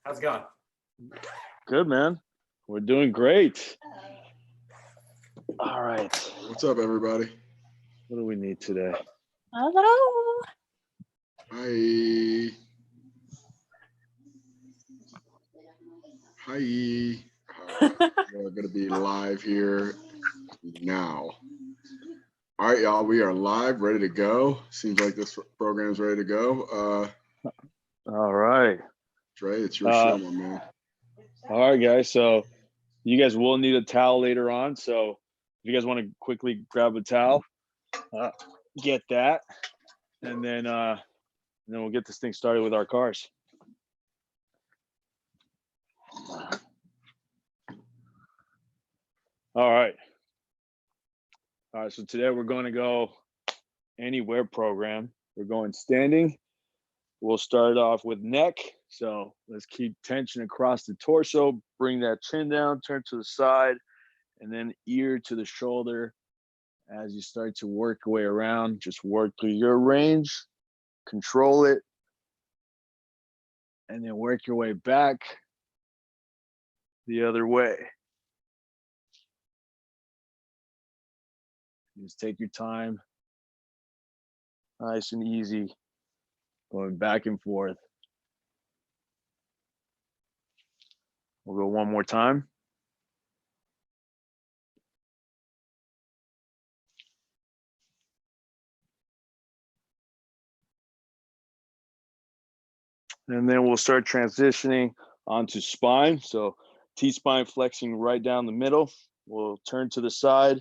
How's it going? Good, man. We're doing great. All right. What's up, everybody? What do we need today? Hello. Hi. Hi. We're going to be live here now. All right, y'all. We are live, ready to go. Seems like this program's ready to go. All right. Trey, it's your show, my man. All right, guys. So you guys will need a towel later on. So if you guys want to quickly grab a towel, get that. And then we'll get this thing started with our cars. All right. So today we're going to go anywhere program. We're going standing. We'll start off with neck. So let's keep tension across the torso, bring that chin down, turn to the side, and then ear to the shoulder. As you start to work your way around, just work through your range, control it, and then work your way back the other way. Just take your time, nice and easy, going back and forth. We'll go one more time. And then we'll start transitioning onto spine. So T-spine flexing right down the middle. We'll turn to the side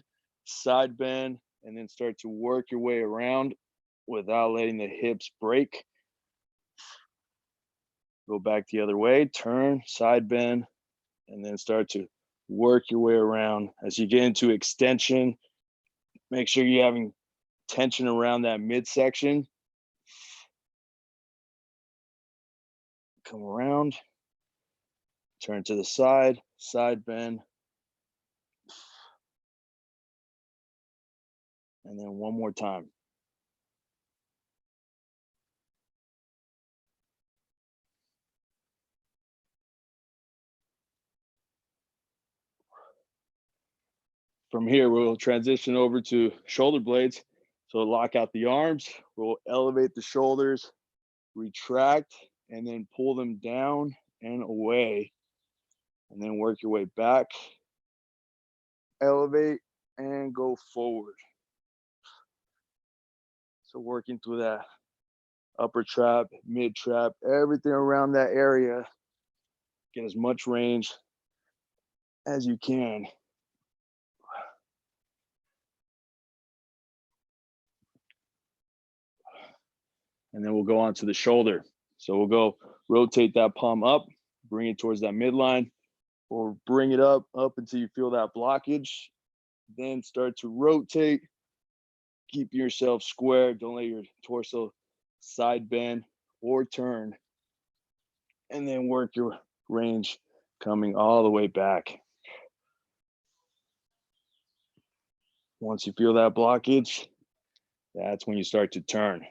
bend, and then start to work your way around without letting the hips break. Go back the other way, turn, side bend, and then start to work your way around. As you get into extension, make sure you're having tension around that midsection. Come around, turn to the side bend, and then one more time. From here, we'll transition over to shoulder blades. So lock out the arms, we'll elevate the shoulders, retract, and then pull them down and away. And then work your way back, elevate, and go forward. So working through that upper trap, mid trap, everything around that area. Get as much range as you can. And then we'll go on to the shoulder. So we'll go rotate that palm up, bring it towards that midline, or bring it up until you feel that blockage. Then start to rotate. Keep yourself square. Don't let your torso side bend or turn. And then work your range coming all the way back. Once you feel that blockage, that's when you start to turn.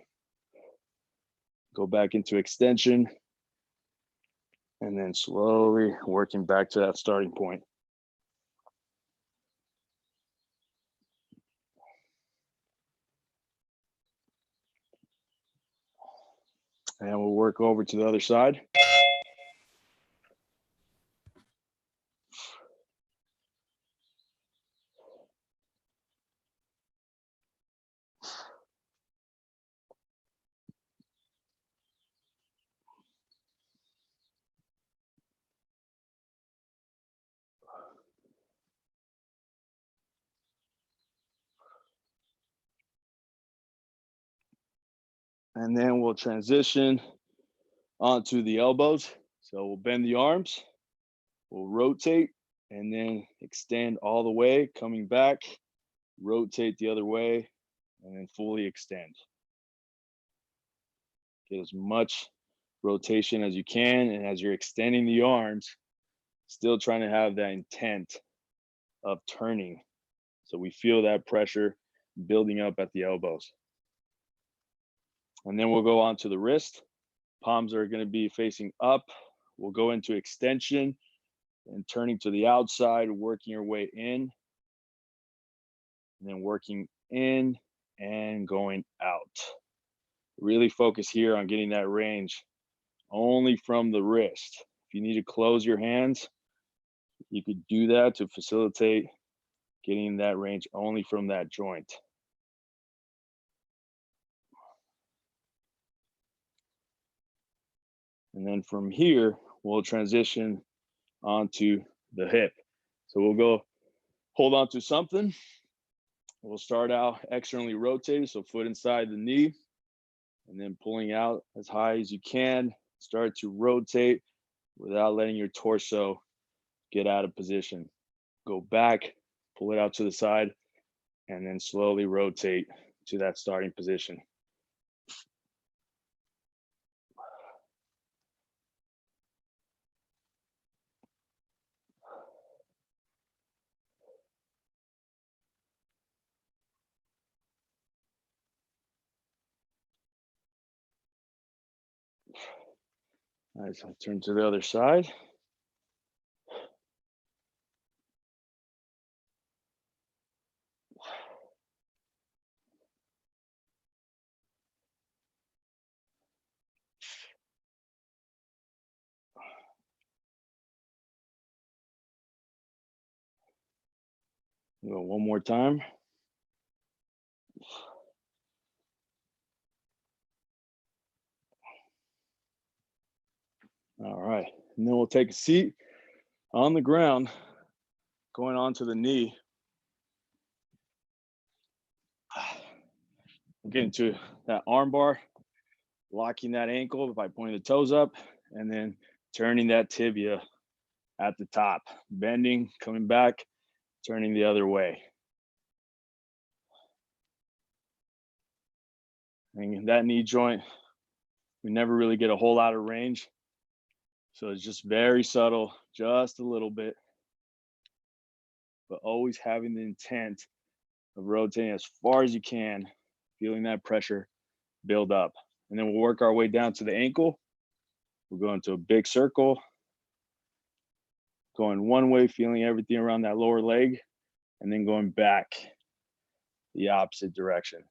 Go back into extension, and then slowly working back to that starting point. And we'll work over to the other side. And then we'll transition onto the elbows. So we'll bend the arms, we'll rotate, and then extend all the way, coming back, rotate the other way, and then fully extend. Get as much rotation as you can, and as you're extending the arms, still trying to have that intent of turning. So we feel that pressure building up at the elbows. And then we'll go on to the wrist. Palms are going to be facing up. we'll go into extension and turning to the outside, working your way in, and then working in and going out. Really focus here on getting that range only from the wrist. If you need to close your hands, you could do that to facilitate getting that range only from that joint. And then from here, we'll transition onto the hip. So we'll go hold on to something. We'll start out externally rotated, so foot inside the knee, and then pulling out as high as you can. Start to rotate without letting your torso get out of position. Go back, pull it out to the side, and then slowly rotate to that starting position. All right, so turn to the other side. Go one more time. All right, and then we'll take a seat on the ground, going onto the knee. Get into that arm bar, locking that ankle by pointing the toes up, and then turning that tibia at the top, bending, coming back, turning the other way. And that knee joint, we never really get a whole lot of range. So it's just very subtle, just a little bit, but always having the intent of rotating as far as you can, feeling that pressure build up. And then we'll work our way down to the ankle. We'll go into a big circle, going one way, feeling everything around that lower leg, and then going back the opposite direction.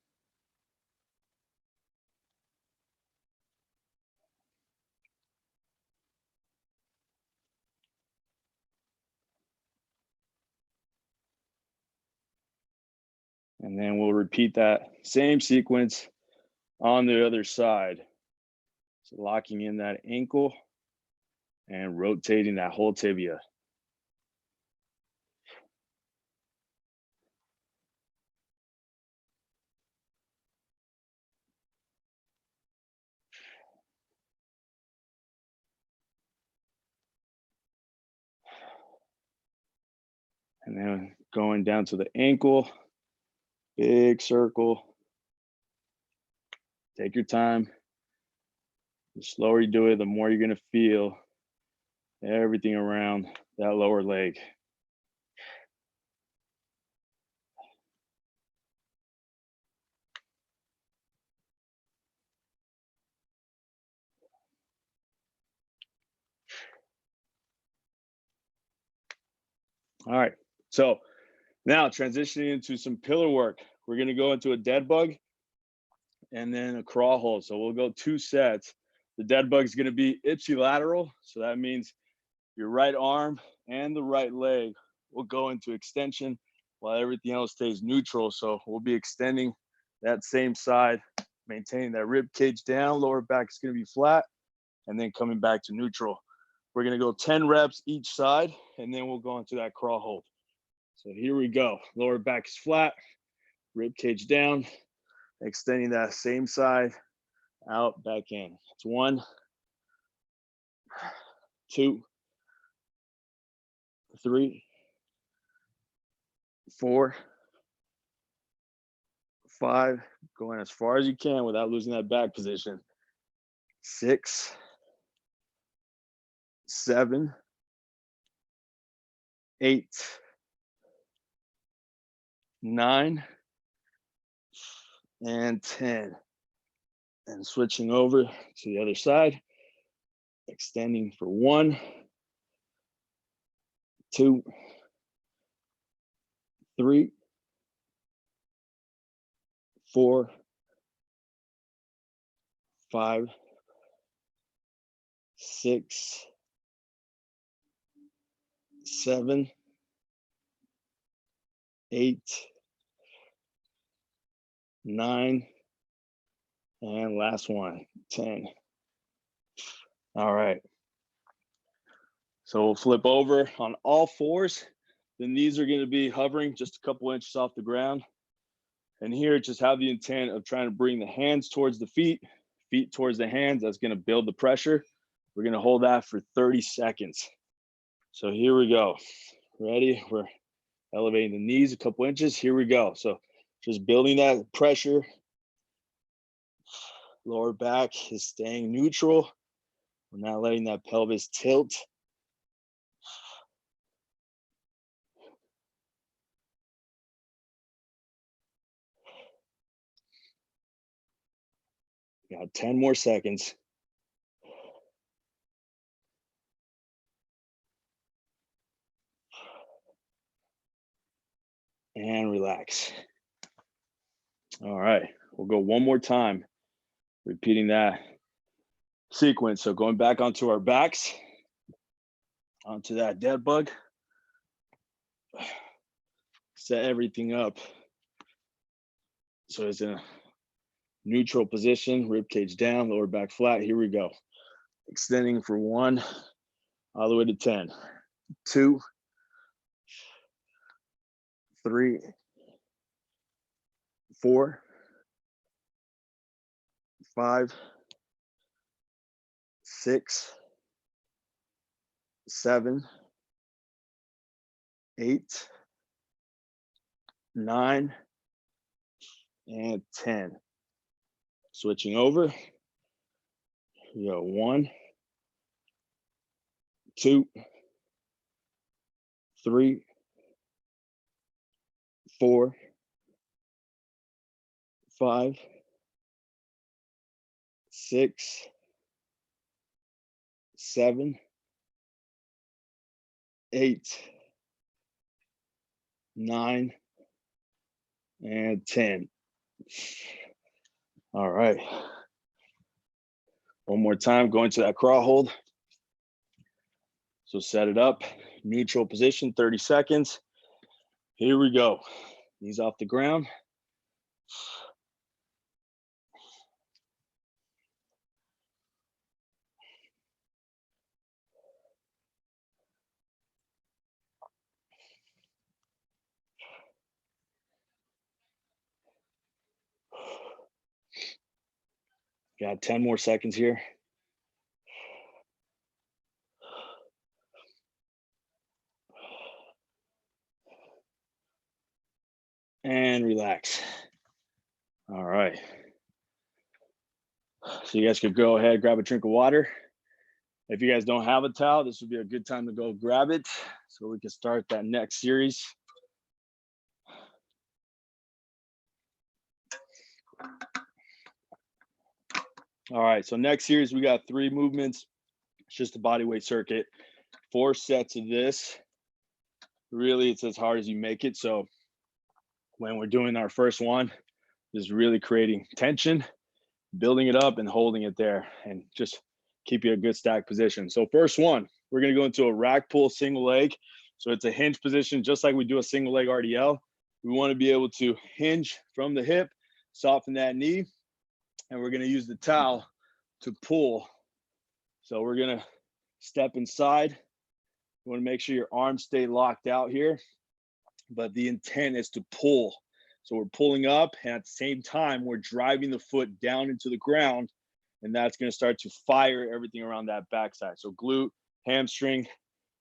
And then we'll repeat that same sequence on the other side. So locking in that ankle and rotating that whole tibia. And then going down to the ankle, big circle. Take your time. The slower you do it, the more you're gonna feel everything around that lower leg. All right, so now transitioning into some pillar work. We're gonna go into a dead bug and then a crawl hold. So we'll go 2 sets. The dead bug is gonna be ipsilateral. So that means your right arm and the right leg will go into extension while everything else stays neutral. So we'll be extending that same side, maintaining that rib cage down, lower back is gonna be flat, and then coming back to neutral. We're gonna go 10 reps each side, and then we'll go into that crawl hold. So here we go. Lower back is flat, rib cage down, extending that same side out, back in. It's 1, 2, 3, 4, 5, going as far as you can without losing that back position. 6, 7, 8, 9, and 10. And switching over to the other side. Extending for 1, 2, 3, 4, 5, 6, 7, 8, 9, and last one, 10. All right. So we'll flip over on all fours. The knees are going to be hovering just a couple inches off the ground. And here, just have the intent of trying to bring the hands towards the feet towards the hands. That's going to build the pressure. We're going to hold that for 30 seconds. So here we go. Ready? We're elevating the knees a couple inches. Here we go. So just building that pressure. Lower back is staying neutral. We're not letting that pelvis tilt. Got 10 more seconds. And relax. All right, we'll go one more time, repeating that sequence. So going back onto our backs, onto that dead bug. Set everything up so it's in a neutral position, rib cage down, lower back flat. Here we go. Extending for 1, all the way to 10. 2, 3, 4, 5, 6, 7, 8, 9, and 10. Switching over. We go 1, 2, 3, 4, 5, 6, 7, 8, 9, and 10. All right. One more time, go into that crawl hold. So set it up, neutral position, 30 seconds. Here we go. Knees off the ground. Got 10 more seconds here. And relax. All right. So you guys could go ahead, grab a drink of water. If you guys don't have a towel, this would be a good time to go grab it so we can start that next series. All right, so next series, we got 3 movements. It's just a body weight circuit, 4 sets of this. Really, it's as hard as you make it. So when we're doing our first one, just really creating tension, building it up and holding it there, and just keep you a good stack position. So first one, we're gonna go into a rack pull single leg. So it's a hinge position, just like we do a single leg RDL. We wanna be able to hinge from the hip, soften that knee, and we're gonna use the towel to pull. So we're gonna step inside. You wanna make sure your arms stay locked out here, but the intent is to pull. So we're pulling up, and at the same time, we're driving the foot down into the ground, and that's gonna start to fire everything around that backside. So glute, hamstring,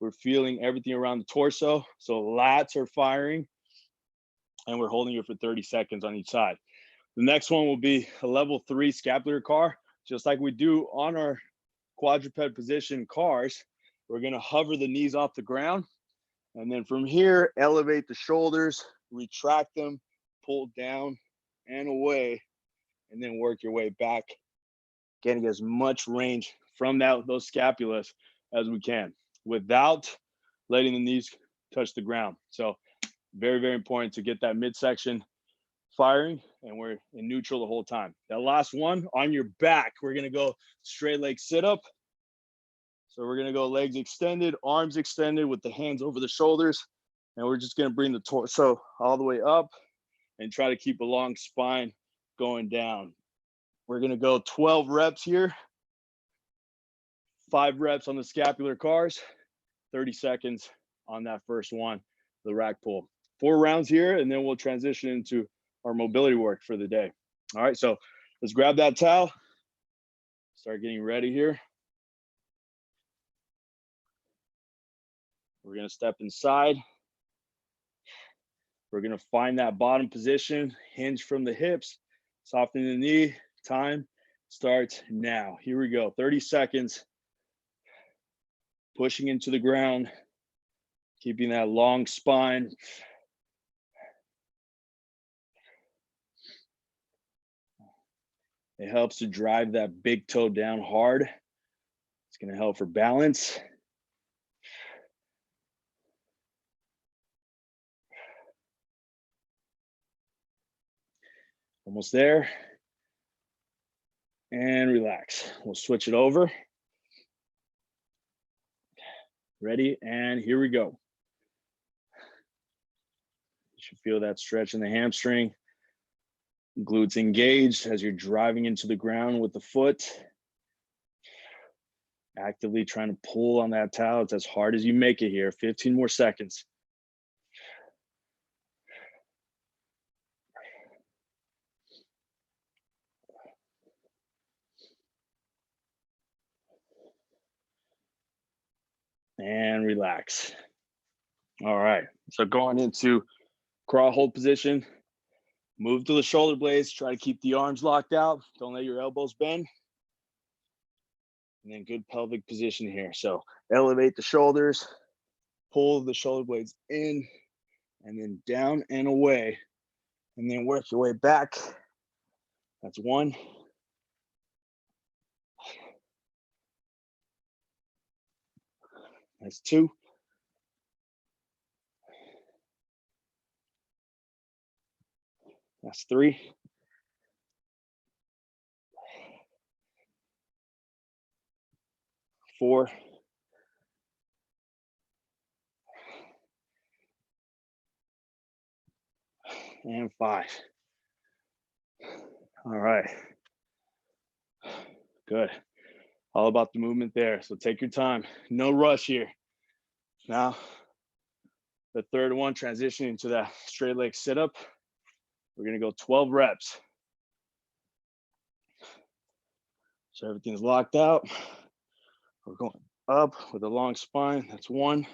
we're feeling everything around the torso. So lats are firing, and we're holding it for 30 seconds on each side. The next one will be a level 3 scapular car, just like we do on our quadruped position cars. We're gonna hover the knees off the ground, and then from here, elevate the shoulders, retract them, pull down and away, and then work your way back, getting as much range from those scapulas as we can without letting the knees touch the ground. So very, very important to get that midsection firing, and we're in neutral the whole time. That last one, on your back, we're gonna go straight leg sit up. So we're gonna go legs extended, arms extended with the hands over the shoulders, and we're just gonna bring the torso all the way up and try to keep a long spine going down. We're gonna go 12 reps here, 5 reps on the scapular cars, 30 seconds on that first one, the rack pull. 4 rounds here, and then we'll transition into our mobility work for the day. All right, so let's grab that towel, start getting ready here. We're gonna step inside. We're gonna find that bottom position, hinge from the hips, soften the knee. Time starts now. Here we go, 30 seconds. Pushing into the ground, keeping that long spine. It helps to drive that big toe down hard. It's gonna help for balance. Almost there. And relax. We'll switch it over. Ready, and here we go. You should feel that stretch in the hamstring. Glutes engaged as you're driving into the ground with the foot. Actively trying to pull on that towel. It's as hard as you make it here. 15 more seconds. And relax. All right, so going into crawl hold position. Move to the shoulder blades, try to keep the arms locked out. Don't let your elbows bend. And then good pelvic position here. So elevate the shoulders, pull the shoulder blades in, and then down and away. And then work your way back. That's 1. That's 2. That's 3. Four. And 5. All right. Good. All about the movement there. So take your time. No rush here. Now, the third one, transitioning to that straight leg sit up. We're gonna go 12 reps. So everything's locked out. We're going up with a long spine. That's 1.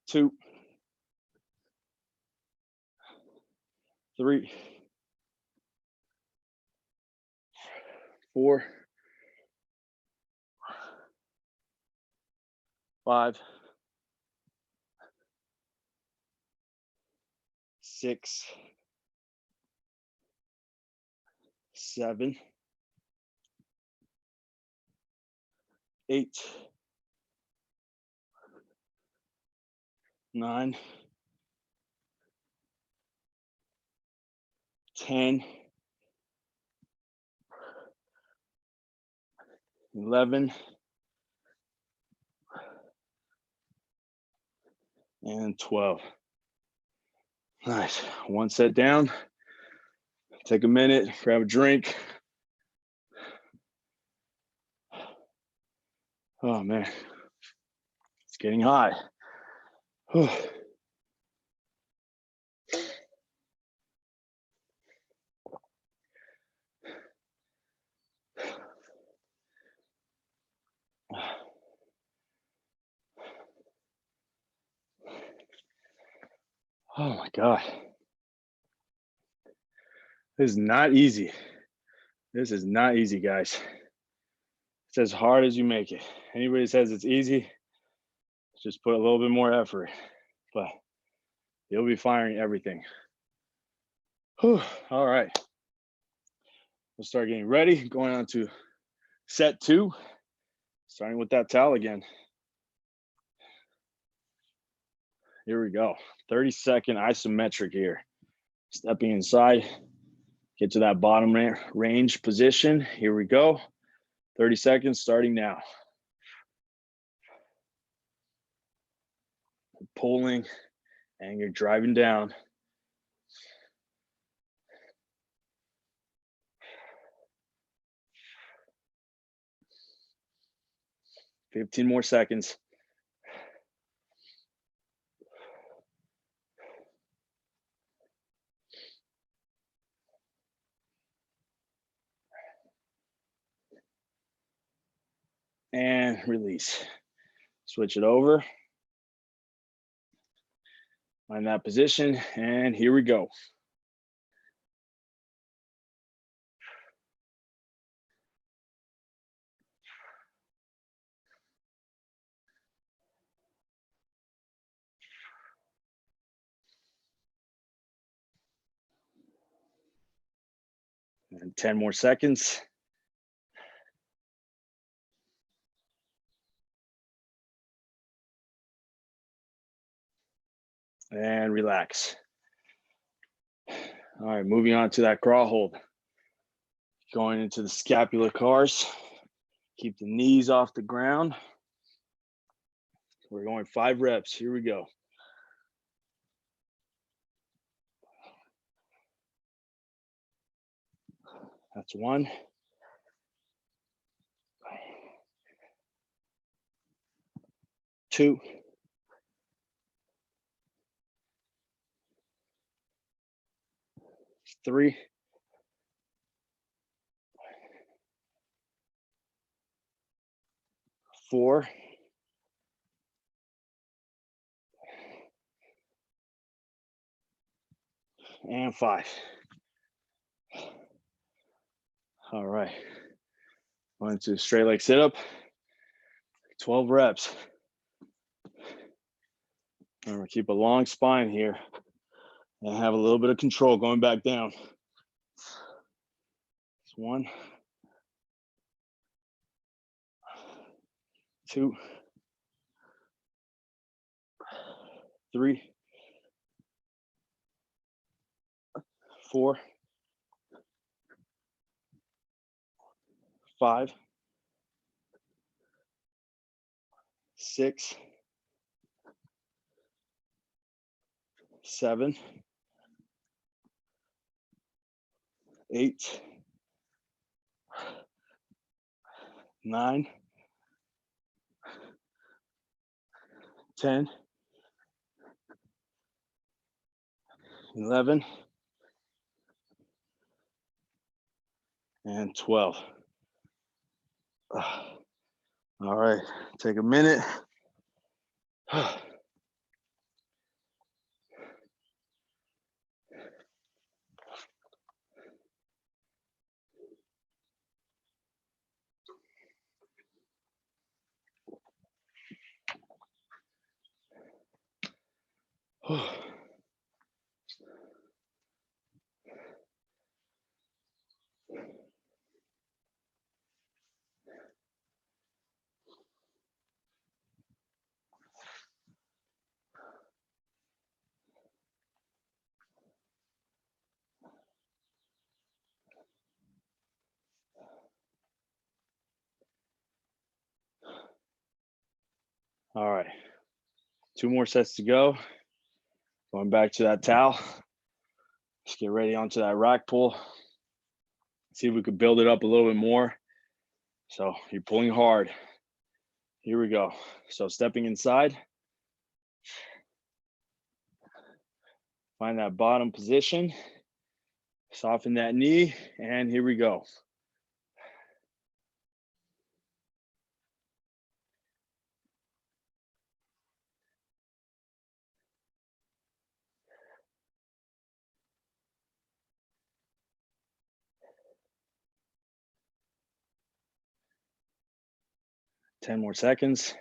2. 3. 4. 5. 6. 7. 8. 9. 10. 11. And 12. Nice. One set down. Take a minute, grab a drink. Oh man, it's getting hot. Whew. Oh my God. This is not easy. This is not easy, guys. It's as hard as you make it. Anybody says it's easy, just put a little bit more effort, but you'll be firing everything. Whew. All right. We'll start getting ready, going on to set 2, starting with that towel again. Here we go. 30-second isometric here. Stepping inside, get to that bottom range position. Here we go. 30 seconds starting now. Pulling and you're driving down. $15 more seconds. And release. Switch it over. Find that position, and here we go. And 10 more seconds. And relax. All right, moving on to that crawl hold. Going into the scapular cars. Keep the knees off the ground. We're going 5 reps. Here we go. That's 1. 2. 3. 4. And 5. All right. Going to straight leg sit up. 12 reps. Remember, keep a long spine here and have a little bit of control going back down. It's 1, 2, 3, 4, 5, 6, 7, 8, 9, 10, 11, and 12. All right, take a minute. All right, 2 more sets to go. Going back to that towel. Let's get ready onto that rack pull. See if we could build it up a little bit more. So you're pulling hard. Here we go. So stepping inside. Find that bottom position. Soften that knee, and here we go. Ten more seconds.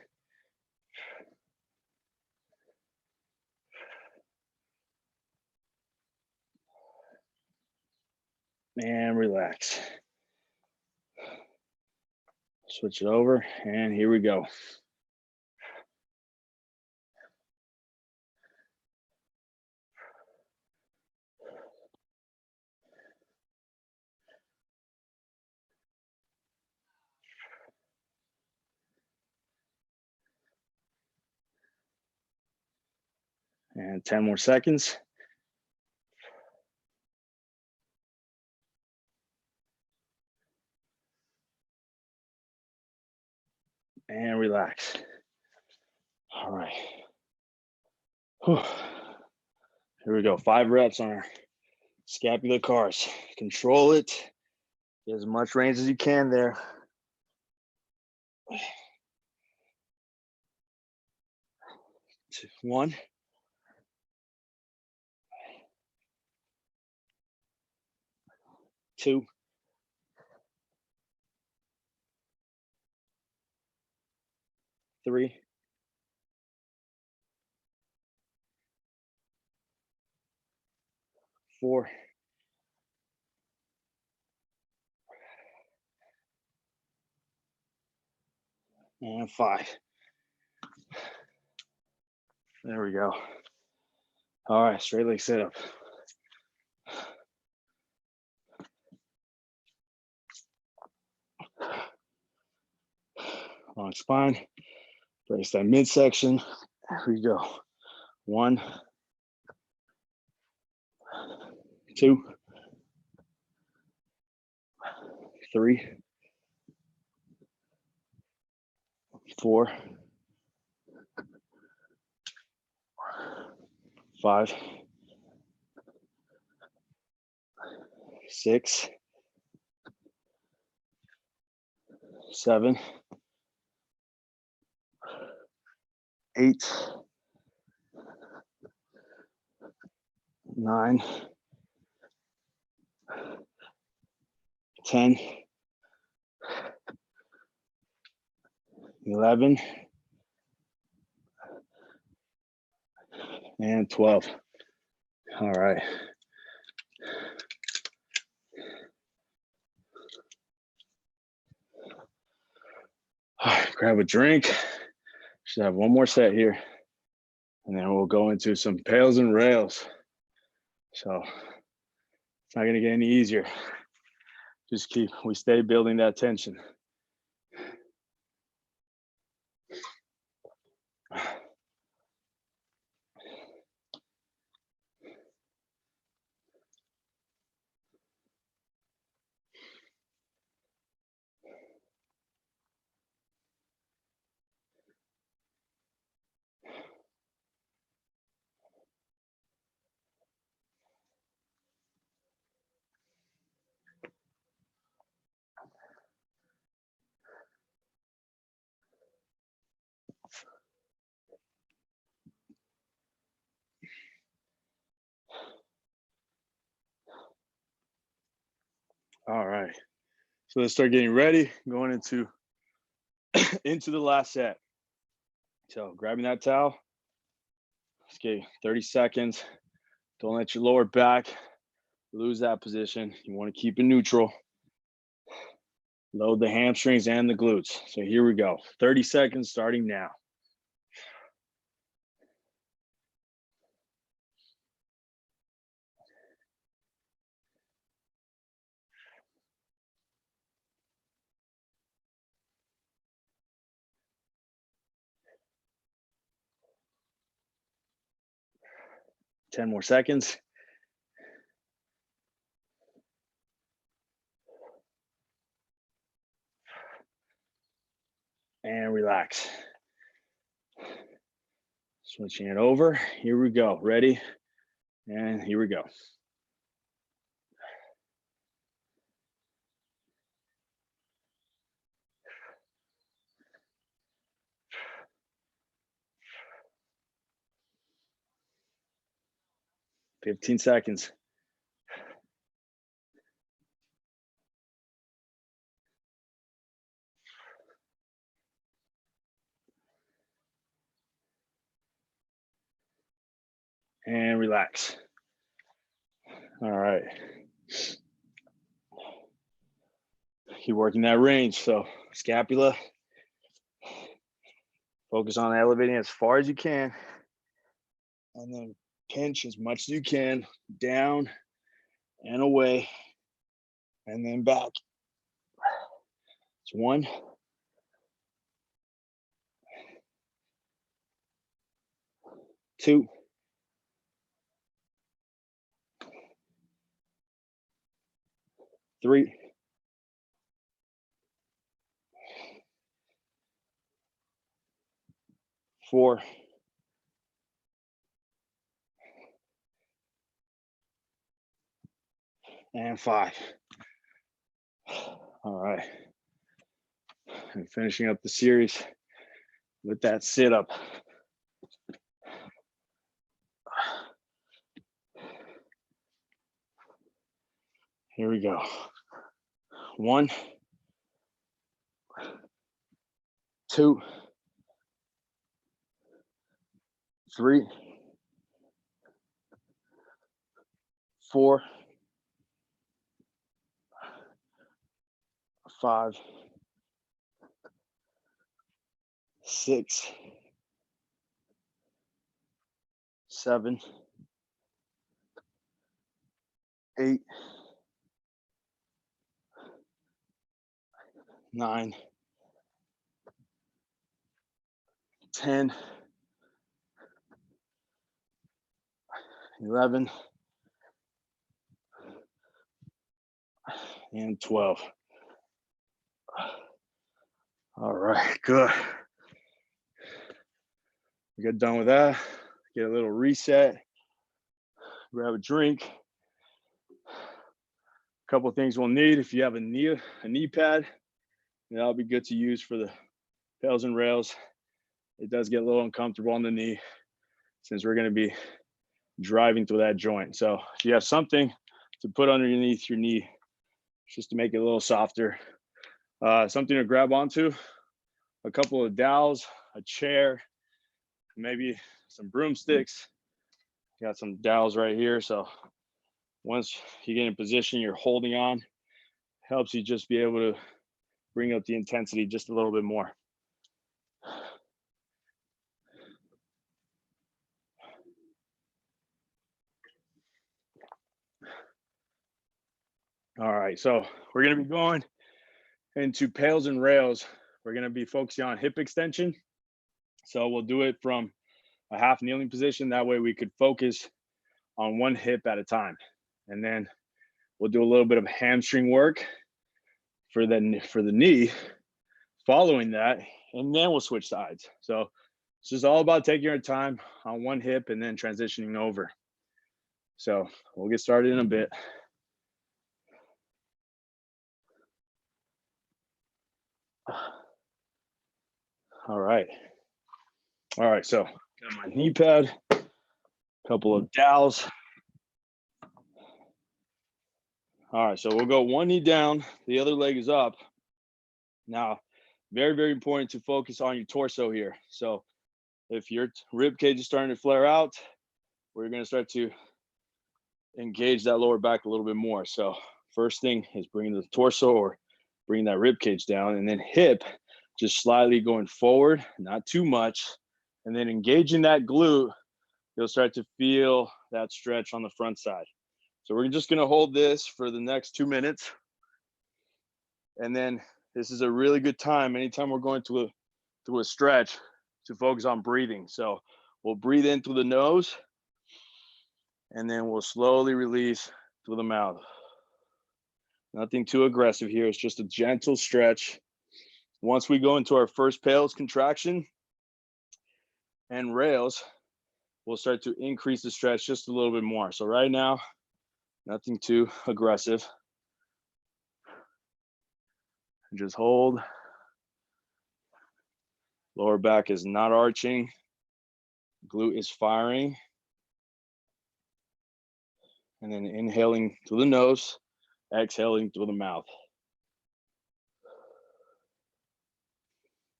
And relax. Switch it over, and here we go. And 10 more seconds. And relax. All right. Whew. Here we go. 5 reps on our scapular cars. Control it. Get as much range as you can there. 1. 2. 3. 4. And 5. There we go. All right, straight leg sit up. Long spine. Brace that midsection. There we go. 1, 2, 3, 4, 5, 6, 7, 8, 9, 10, 11, and 12. All right. All right, grab a drink. Should have one more set here. And then we'll go into some pails and rails. So it's not gonna get any easier. Just we stay building that tension. All right. So let's start getting ready, going into into the last set. So grabbing that towel. Let's get 30 seconds. Don't let your lower back lose that position. You want to keep it neutral. Load the hamstrings and the glutes. So here we go. 30 seconds starting now. Ten more seconds. And relax. Switching it over. Here we go. Ready? And here we go. Fifteen seconds. And relax. All right. keep working that range. So scapula, focus on elevating as far as you can, and then pinch as much as you can down and away, and then back. It's 1, 2, 3, 4, and 5. All right. And finishing up the series with that sit up. Here we go. 1, 2, 3, 4, 5, 6, 7, 8, 9, 10, 11, and 12. All right, good. We get done with that. Get a little reset. Grab a drink. A couple of things we'll need. If you have a knee pad, that'll be good to use for the pails and rails. It does get a little uncomfortable on the knee since we're going to be driving through that joint. So if you have something to put underneath your knee, just to make it a little softer, something to grab onto, a couple of dowels, a chair, maybe some broomsticks. Got some dowels right here. So once you get in position, you're holding on, helps you just be able to bring up the intensity just a little bit more. All right, so we're going to be going into pails and rails. We're going to be focusing on hip extension. So we'll do it from a half kneeling position. That way we could focus on one hip at a time. And then we'll do a little bit of hamstring work for the knee following that, and then we'll switch sides. So it's just all about taking our time on one hip and then transitioning over. So we'll get started in a bit. All right, so got my knee pad, a couple of dowels. All right, so we'll go one knee down, the other leg is up. Now, very, very important to focus on your torso here. So if your rib cage is starting to flare out, we're going to start to engage that lower back a little bit more. So first thing is bringing the torso or bringing that rib cage down, and then hip just slightly going forward, not too much, and then engaging that glute. You'll start to feel that stretch on the front side. So we're just going to hold this for the next 2 minutes, and then this is a really good time anytime we're going through a stretch to focus on breathing. So we'll breathe in through the nose, and then we'll slowly release through the mouth. Nothing too aggressive here. It's just a gentle stretch. Once we go into our first pails contraction and rails, we'll start to increase the stretch just a little bit more. So right now, nothing too aggressive. Just hold. Lower back is not arching. Glute is firing. And then inhaling through the nose, exhaling through the mouth.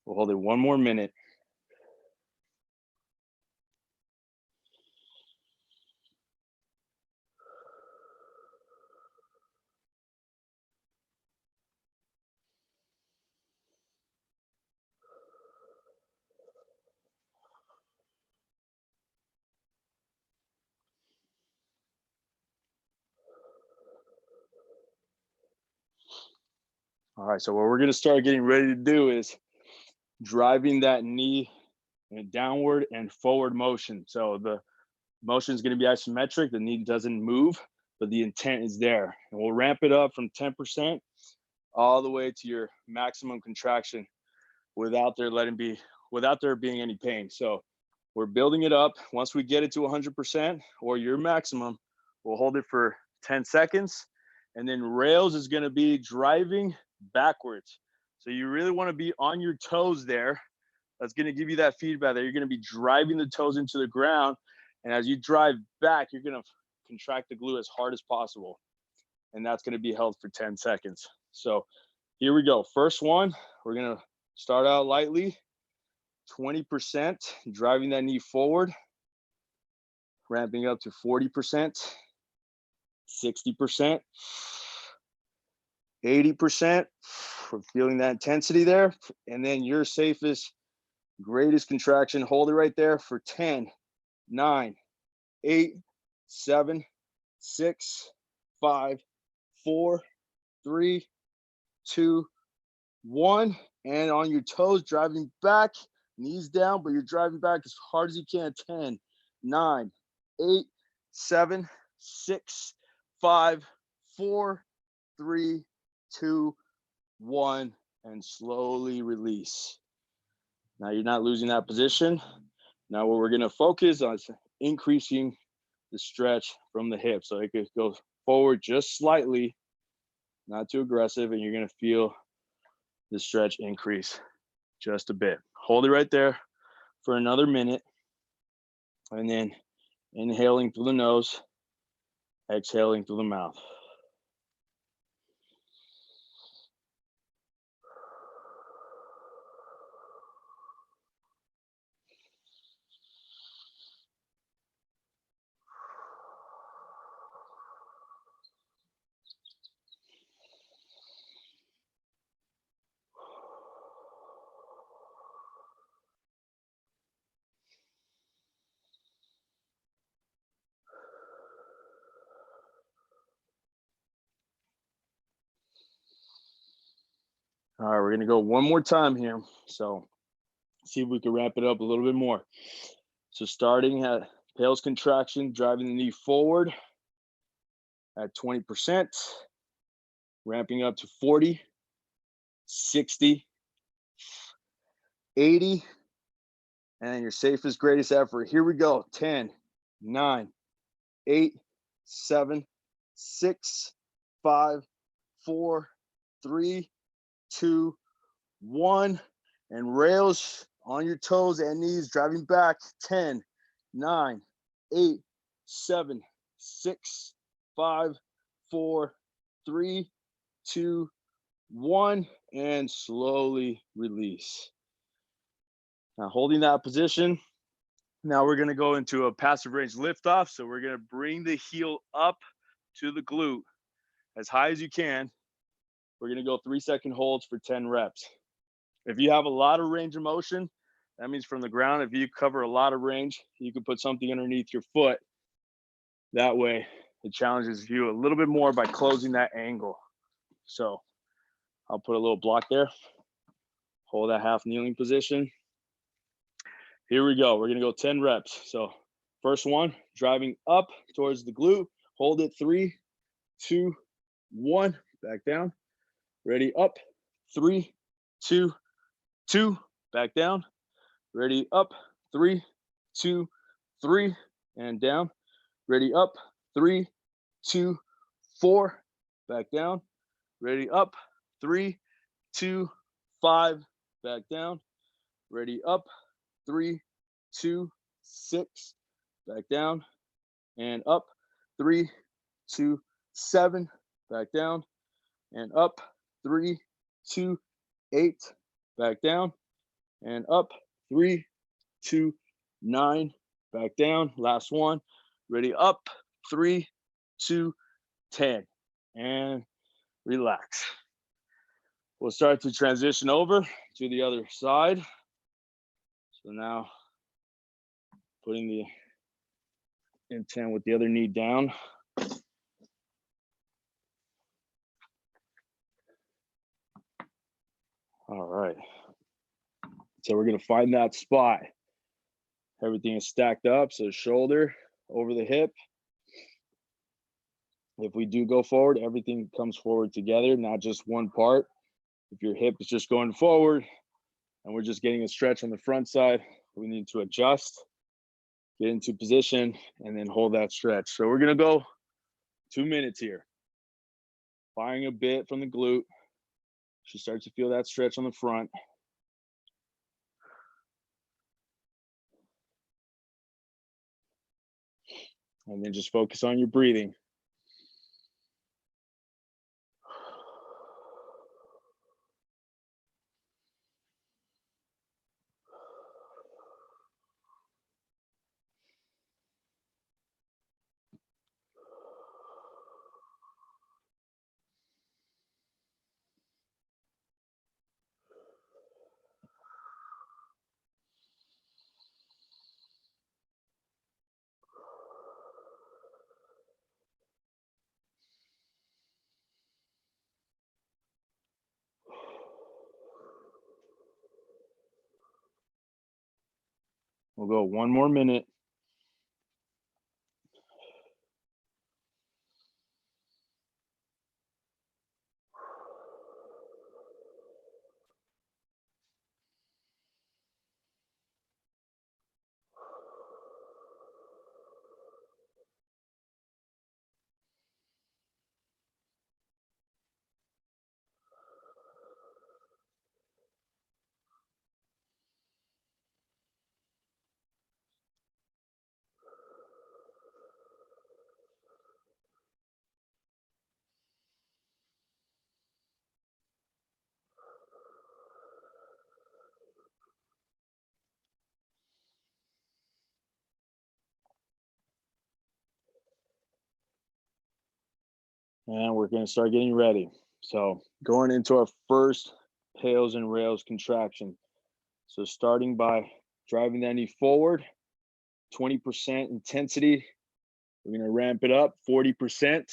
We'll hold it one more minute. All right, so what we're gonna start getting ready to do is driving that knee in a downward and forward motion. So the motion is gonna be isometric, the knee doesn't move, but the intent is there. And we'll ramp it up from 10% all the way to your maximum contraction without there being any pain. So we're building it up. Once we get it to 100% or your maximum, we'll hold it for 10 seconds. And then rails is gonna be driving backwards. So you really wanna be on your toes there. That's gonna give you that feedback that you're gonna be driving the toes into the ground. And as you drive back, you're gonna contract the glute as hard as possible. And that's gonna be held for 10 seconds. So here we go. First one, we're gonna start out lightly, 20%, driving that knee forward, ramping up to 40%, 60%, 80%. We're feeling that intensity there. And then your safest, greatest contraction, hold it right there for 10, 9, 8, 7, 6, 5, 4, 3, 2, 1. And on your toes, driving back, knees down, but you're driving back as hard as you can. 10, 9, 8, 7, 6, 5, 4, 3, 2, 1, and slowly release. Now you're not losing that position. Now what we're gonna focus on is increasing the stretch from the hip. So it could go forward just slightly, not too aggressive, and you're gonna feel the stretch increase just a bit. Hold it right there for another minute, and then inhaling through the nose, exhaling through the mouth. All right, we're gonna go one more time here. So see if we can wrap it up a little bit more. So starting at pales contraction, driving the knee forward at 20%, ramping up to 40, 60, 80, and your safest, greatest effort. Here we go. 10, 9, 8, 7, 6, 5, 4, 3, 2, 1. And rails on your toes and knees, driving back. 10, 9, 8, 7, 6, 5, 4, 3, 2, 1, and slowly release. Now holding that position, now we're gonna go into a passive range lift off. So we're gonna bring the heel up to the glute as high as you can. We're gonna go 3-second holds for 10 reps. If you have a lot of range of motion, that means from the ground, if you cover a lot of range, you can put something underneath your foot. That way it challenges you a little bit more by closing that angle. So I'll put a little block there. Hold that half kneeling position. Here we go. We're gonna go 10 reps. So first one, driving up towards the glute. Hold it, 3, 2, 1. Back down. Ready, up. 3, 2, 2. Back down. Ready, up. 3, 2, 3. And down. Ready, up. 3, 2, 4. Back down. Ready, up. 3, 2, 5. Back down. Ready, up. 3, 2, 6. Back down. And up. 3, 2, 7. Back down. And up. 3, 2, 8. Back down. And up. 3, 2, 9. Back down. Last one. Ready, up. 3, 2, 10. And relax. We'll start to transition over to the other side. So now putting the intent with the other knee down. All right. So we're going to find that spot. Everything is stacked up. So shoulder over the hip. If we do go forward, everything comes forward together, not just one part. If your hip is just going forward and we're just getting a stretch on the front side, we need to adjust, get into position, and then hold that stretch. So we're going to go 2 minutes here. Firing a bit from the glute. You start to feel that stretch on the front. And then just focus on your breathing. We'll go 1 more minute. And we're going to start getting ready. So going into our first pails and rails contraction. So starting by driving that knee forward, 20% intensity. We're going to ramp it up, 40%,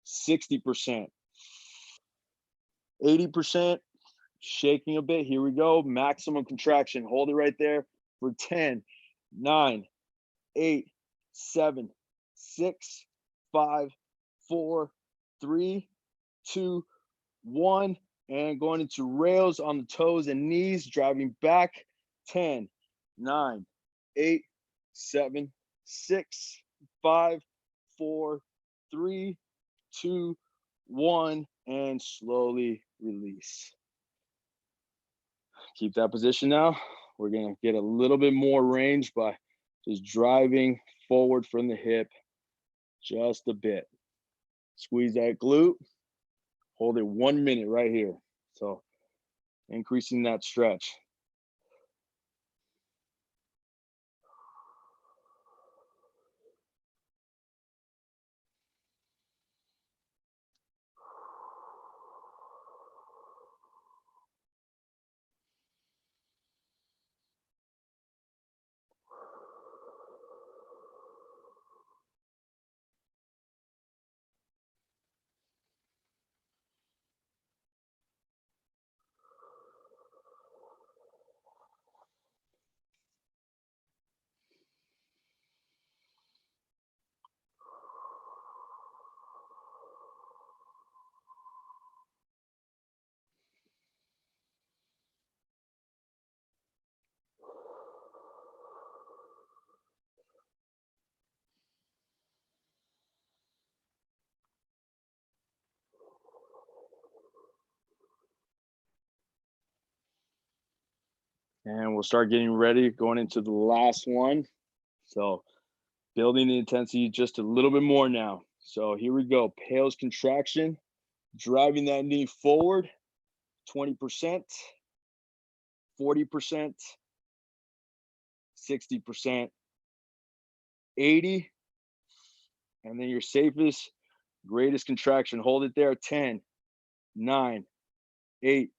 60%, 80%, shaking a bit. Here we go. Maximum contraction. Hold it right there for 10, 9, 8, 7, 6, 5, 4, 3, 2, 1. And going into rails on the toes and knees, driving back. 10, 9, 8, 7, 6, 5, 4, 3, 2, 1. And slowly release. Keep that position now. We're going to get a little bit more range by just driving forward from the hip just a bit. Squeeze that glute. Hold it 1 minute right here. So increasing that stretch. And we'll start getting ready, going into the last one. So building the intensity just a little bit more now. So here we go. Pails contraction, driving that knee forward, 20%, 40%, 60%, 80%. And then your safest, greatest contraction. Hold it there. 10, 9, 8,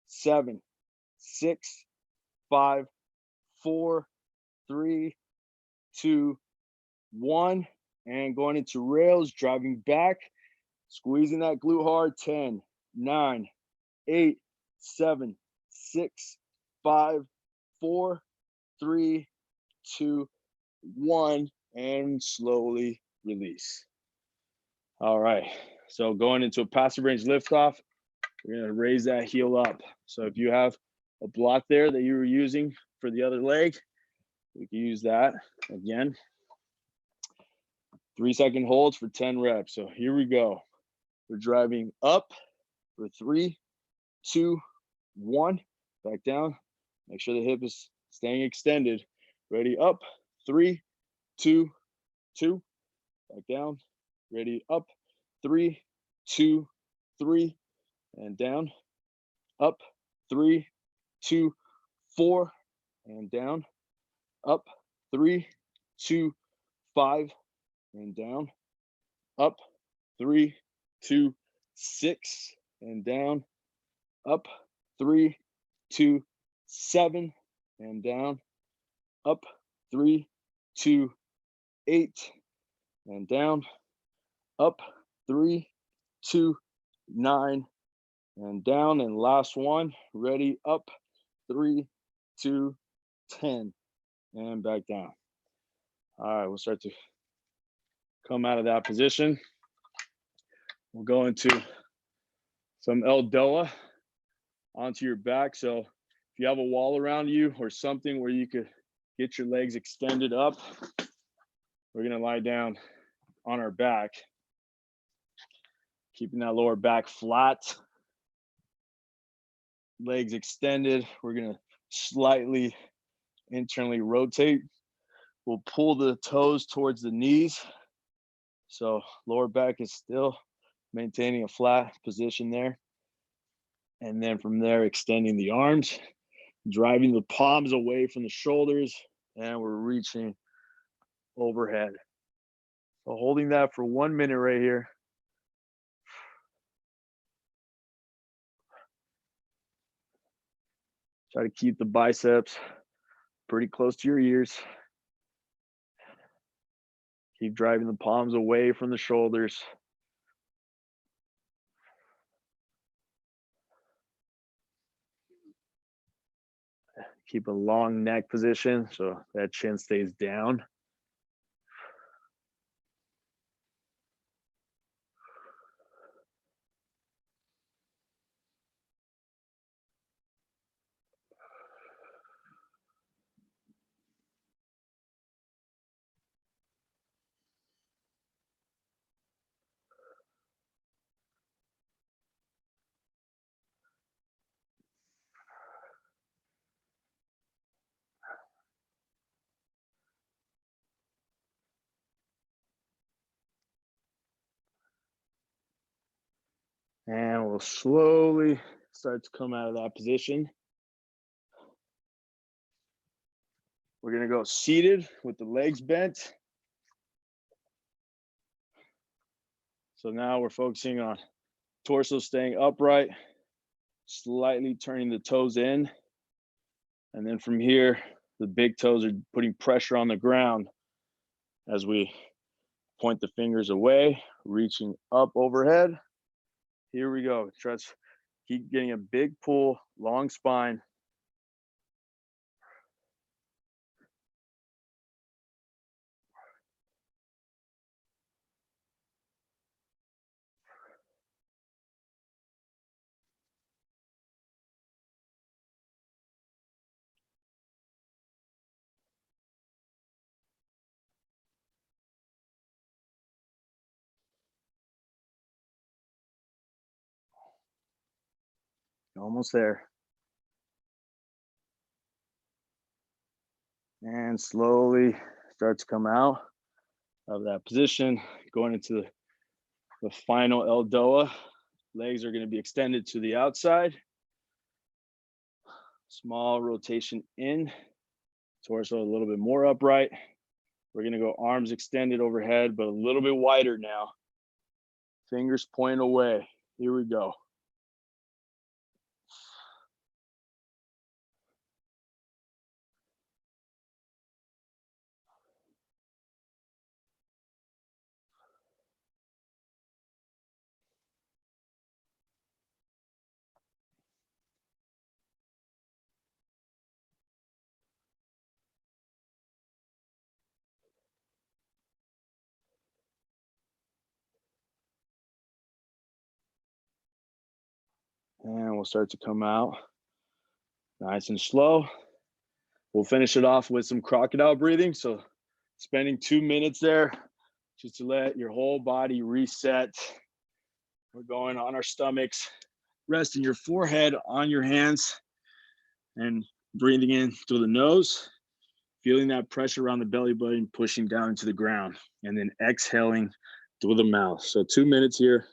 7, 6, 5, 4, 3, 2, 1. And going into rails, driving back, squeezing that glute hard. 10, 9, 8, 7, 6, 5, 4, 3, 2, 1, and slowly release. All right, so going into a passive range liftoff, we're gonna raise that heel up. So if you have a block there that you were using for the other leg, we can use that again. 3-second holds for 10 reps. So here we go. We're driving up for 3, 2, 1. Back down. Make sure the hip is staying extended. Ready, up. 3, 2, 2. Back down. Ready, up. 3, 2, 3. And down. Up. 3, 2, 4. And down. Up. 3, 2, 5. And down. Up. 3, 2, 6. And down. Up. 3, 2, 7. And down. Up. 3, 2, 8. And down. Up. 3, 2, 9. And down. And last one. Ready. Up. 3, 2, 10. And back down. All right, we'll start to come out of that position. We'll go into some Eldoa onto your back. So if you have a wall around you or something where you could get your legs extended up, we're gonna lie down on our back, keeping that lower back flat, legs extended. We're gonna slightly internally rotate. We'll pull the toes towards the knees. So lower back is still maintaining a flat position there. And then from there, extending the arms, driving the palms away from the shoulders, and we're reaching overhead. So holding that for 1 minute right here. Try to keep the biceps pretty close to your ears. Keep driving the palms away from the shoulders. Keep a long neck position so that chin stays down. And we'll slowly start to come out of that position. We're gonna go seated with the legs bent. So now we're focusing on torso staying upright, slightly turning the toes in. And then from here, the big toes are putting pressure on the ground as we point the fingers away, reaching up overhead. Here we go. Try to keep getting a big pull, long spine. Almost there. And slowly start to come out of that position, going into the final Eldoa. Legs are going to be extended to the outside. Small rotation in, torso a little bit more upright. We're going to go arms extended overhead, but a little bit wider now. Fingers point away. Here we go. And we'll start to come out nice and slow. We'll finish it off with some crocodile breathing. So spending 2 minutes there just to let your whole body reset. We're going on our stomachs, resting your forehead on your hands and breathing in through the nose, feeling that pressure around the belly button, pushing down into the ground, and then exhaling through the mouth. So 2 minutes here.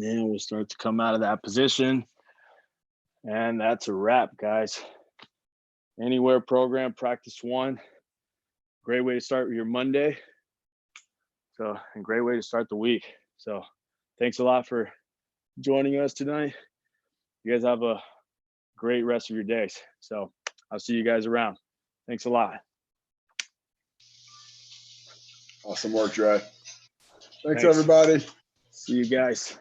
And we'll start to come out of that position. And that's a wrap, guys. Anywhere program, practice one. Great way to start your Monday. So, and great way to start the week. So thanks a lot for joining us tonight. You guys have a great rest of your days. So I'll see you guys around. Thanks a lot. Awesome work, Dre. Thanks, Thanks. everybody. See you guys.